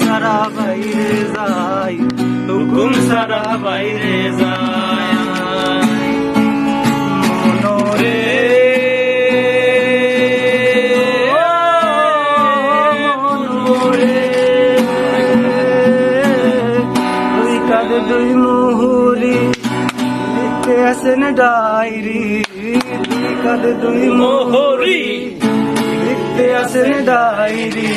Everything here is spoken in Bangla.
সারা বাইরে যায়, হুকুম সারা বাইরে যায়। মনরে দুই কাঁধে দুই মুহুরি লিখতে আসেন ডায়রি, দুই কাঁধে দুই মুহুরি লিখতে আসেন ডায়রি।